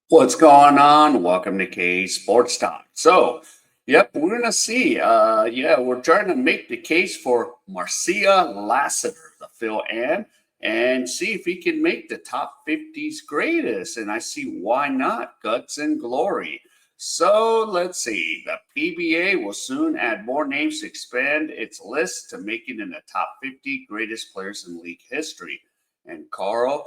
What's going on? Welcome to K Sports Talk. Yep, we're gonna see. We're trying to make the case for Marcia Lassiter, the Phil and see if he can make the top 50's greatest. And I see why not. Guts and glory. So let's see. The PBA will soon add more names to expand its list to make it in the top 50 greatest players in league history. And Carlo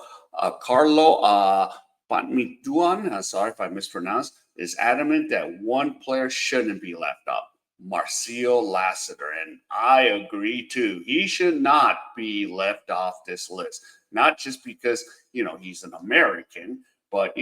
Patmituan, sorry if I mispronounced, is adamant that one player shouldn't be left out. Marcio Lassiter, and I agree too. He should not be left off this list. Not just because he's an American, but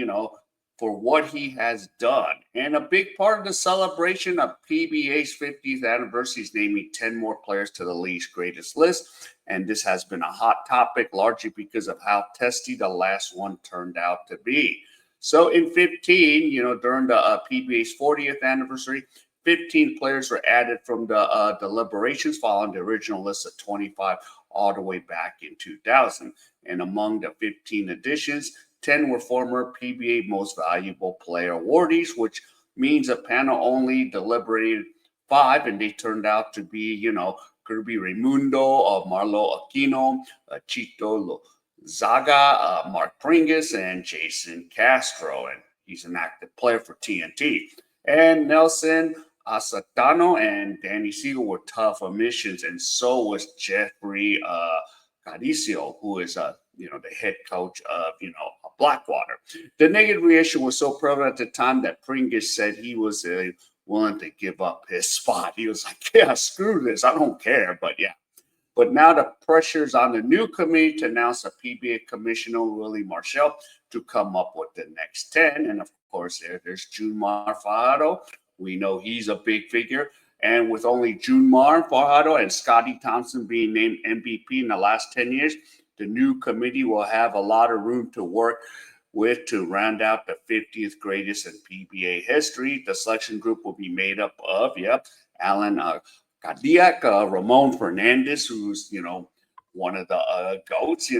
for what he has done. And a big part of the celebration of PBA's 50th anniversary is naming 10 more players to the league's greatest list. And this has been a hot topic largely because of how testy the last one turned out to be. So in 15, during the PBA's 40th anniversary, 15 players were added from the deliberations following the original list of 25 all the way back in 2000. And among the 15 additions, 10 were former PBA Most Valuable Player awardees, which means a panel only deliberated 5, and they turned out to be, Kirby Raimundo, Marlo Aquino, Chito Zaga, Mark Pringus, and Jason Castro. And he's an active player for TNT. And Nelson Asatano and Danny Siegel were tough omissions, and so was Jeffrey Caricio, who is the head coach of Blackwater. The negative reaction was so prevalent at the time that Pringus said he was willing to give up his spot. He was like, "Yeah, screw this, I don't care." But yeah. But now the pressure's on the new committee to announce a PBA commissioner, Willie Marshall, to come up with the next 10. And of course, there's Junmar Fajardo. We know he's a big figure. And with only Junmar Fajardo and Scotty Thompson being named MVP in the last 10 years, the new committee will have a lot of room to work with to round out the 50th greatest in PBA history. The selection group will be made up of, Alan Cadillac, Ramon Fernandez, who's, one of the GOATs,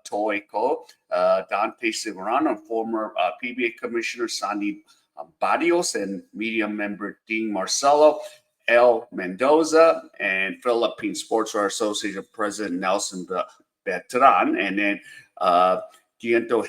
Toy Ko, Dante Severano, former PBA Commissioner Sandy Barrios, and media member Dean Marcelo, El Mendoza, and Philippine Sportswear Association President Nelson Betran, and then Giento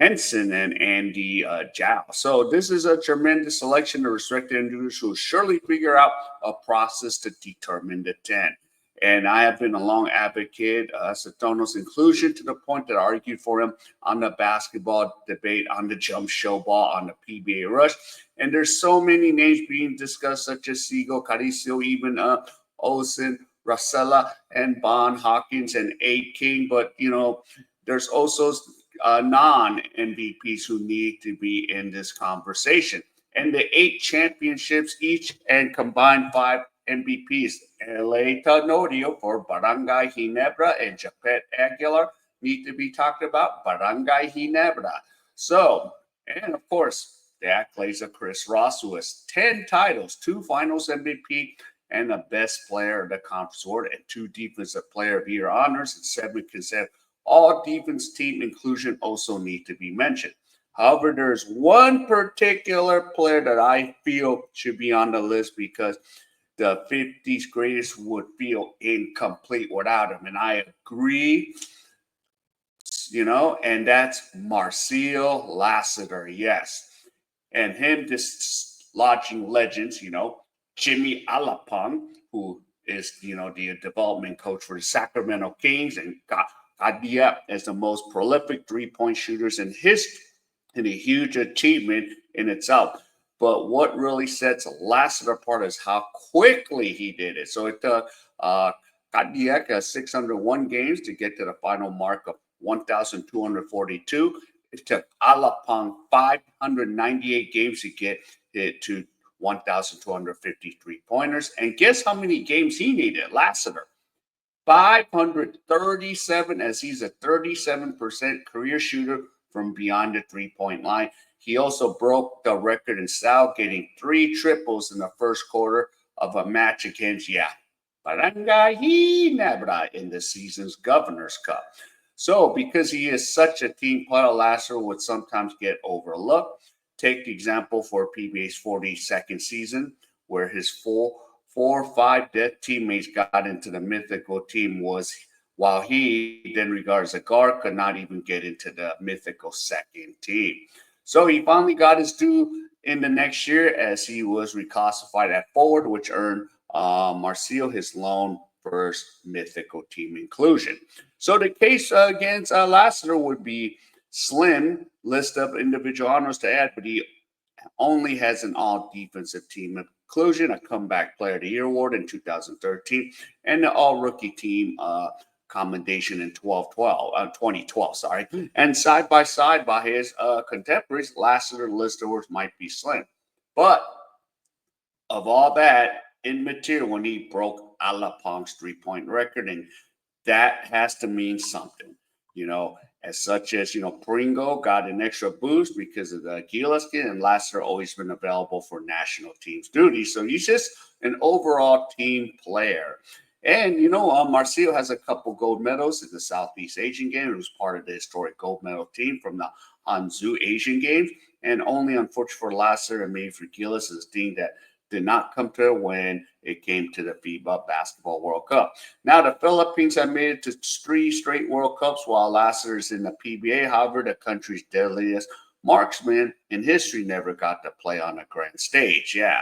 Henson and Andy Zhao. So this is a tremendous selection of respected individuals who will surely figure out a process to determine the 10. And I have been a long advocate of Satono's inclusion to the point that I argued for him on the basketball debate, on the jump show ball, on the PBA rush. And there's so many names being discussed, such as Siegel, Caricio, even Olsen, Rosella, and Bond, Hawkins, and A. King. But, there's also non-MVPs who need to be in this conversation. And the 8 championships each and combined 5 MVPs, LA Tenorio for Barangay Ginebra and Japet Aguilar need to be talked about. Barangay Ginebra. So, and of course, the accolades of Chris Ross, who has 10 titles, 2 finals MVP, and the best player of the conference award, and 2 defensive player of year honors, and 7 consecutive all defense team inclusion also need to be mentioned. However, there's one particular player that I feel should be on the list because the 50's greatest would feel incomplete without him. And I agree, and that's Marcio Lassiter, yes. And him dislodging legends, Jimmy Alapong, who is, the development coach for the Sacramento Kings, and Kadia as the most prolific three-point shooters in history, and a huge achievement in itself. But what really sets Lassiter apart is how quickly he did it. So it took Kadia 601 games to get to the final mark of 1,242. It took Alapong 598 games to get it to 1,253 pointers. And guess how many games he needed, Lassiter? 537, as he's a 37% career shooter from beyond the three-point line. He also broke the record in style, getting 3 triples in the first quarter of a match against, Barangay Ginebra in the season's Governor's Cup. So because he is such a team player, Lassiter would sometimes get overlooked. Take the example for PBA's 42nd season, where his 4 or 5 death teammates got into the mythical team while he, then regarded as a guard, could not even get into the mythical second team. So he finally got his due in the next year as he was reclassified at forward, which earned Marcio his lone first mythical team inclusion. So the case against Lassiter would be slim list of individual honors to add, but he only has an all defensive team inclusion, a comeback player of the year award in 2013, and the all rookie team commendation in 2012. Sorry. And side by his contemporaries, Lassiter list awards might be slim. But of all that, immaterial when he broke Alapong's 3-point record, and that has to mean something, as such as, Pringo got an extra boost because of the Gilas kid, and Lassiter always been available for national teams duty. So he's just an overall team player. And, Marcio has a couple gold medals in the Southeast Asian Games. It was part of the historic gold medal team from the Hangzhou Asian Games. And only unfortunate for Lassiter and maybe for Gilas is deemed that did not come to when it came to the FIBA Basketball World Cup. Now, the Philippines have made it to 3 straight World Cups while Lassiter is in the PBA. However, the country's deadliest marksman in history never got to play on a grand stage. Yeah.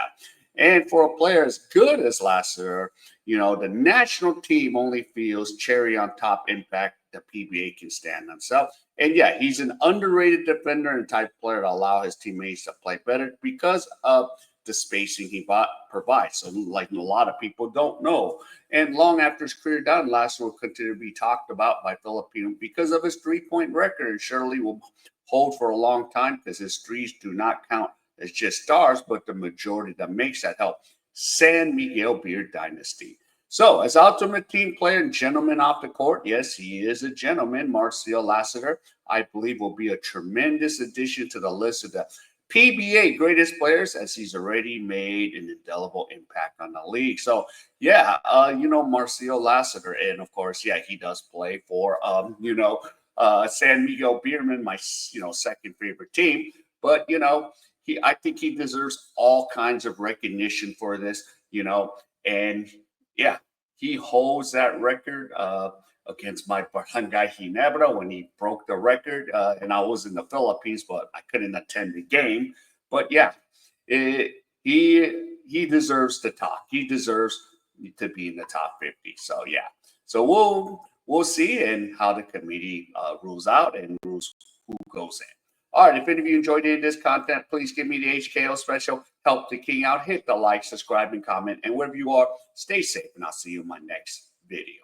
And for a player as good as Lassiter, the national team only feels cherry on top impact the PBA can stand himself. And yeah, he's an underrated defender and type player to allow his teammates to play better because of the spacing he provides. So like a lot of people don't know. And long after his career done, Lassiter will continue to be talked about by Filipinos because of his 3-point record, and surely will hold for a long time because his threes do not count as just stars, but the majority that makes that help San Miguel Beer dynasty. So as ultimate team player and gentleman off the court, yes, he is a gentleman. Marcio Lassiter, I believe, will be a tremendous addition to the list of the PBA greatest players, as he's already made an indelible impact on the league. So, yeah, Marcio Lassiter, and of course, yeah, he does play for, San Miguel Beermen, my, second favorite team. But, I think he deserves all kinds of recognition for this, and yeah, he holds that record against my Barangay Ginebra when he broke the record. And I was in the Philippines, but I couldn't attend the game. But yeah, he deserves to talk. He deserves to be in the top 50. So yeah, so we'll see and how the committee rules out and rules who goes in. All right, if any of you enjoyed any of this content, please give me the HKO special. Help the king out. Hit the like, subscribe, and comment. And wherever you are, stay safe. And I'll see you in my next video.